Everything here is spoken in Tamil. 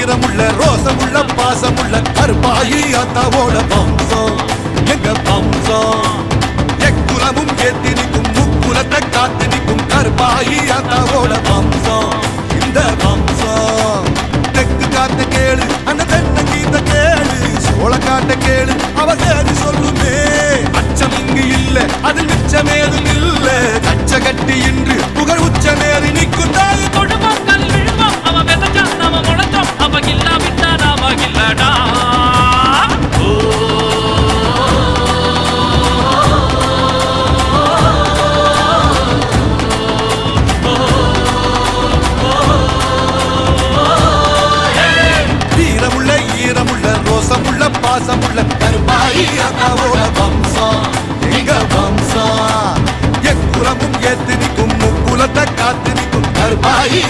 வீரமுள்ள ரோசமுள்ள பாசமுள்ள கருப்பாயி அத்தாவோட வம்சம் எங்க வம்சம். எக்குலமும் ஏத்தி நிற்கும் முக்குலத்தை காத்து நிற்கும் கருப்பாயி அத்தாவோட வம்சம் இந்த வம்சம். தெற்கு காத்த கேளு அந்த தென்னை கீத்த கேளு சோழ காட்ட கேளு அவ சேரி சொல்லுமே. அச்சம் இங்கு இல்ல அதில் மிச்சமேதும் இல்ல கச்ச கட்டி இன்று புகழ் உச்சமேறி நிற்கும் தாய் கொடுமக்கள் விழுவோம் அவ வெதச்சா நாம முளைச்சோம் அவ இல்லா விட்டா நாம இல்லடா. வீரமுள்ள ஈரமுள்ள ரோசமுள்ள பாசமுள்ள கருப்பாயி அத்தாவோட வம்சம் எங்க வம்சம். எக்குலமும் ஏத்து நிற்கும் முக்குலத்தை காத்து நிற்கும் கருப்பாயி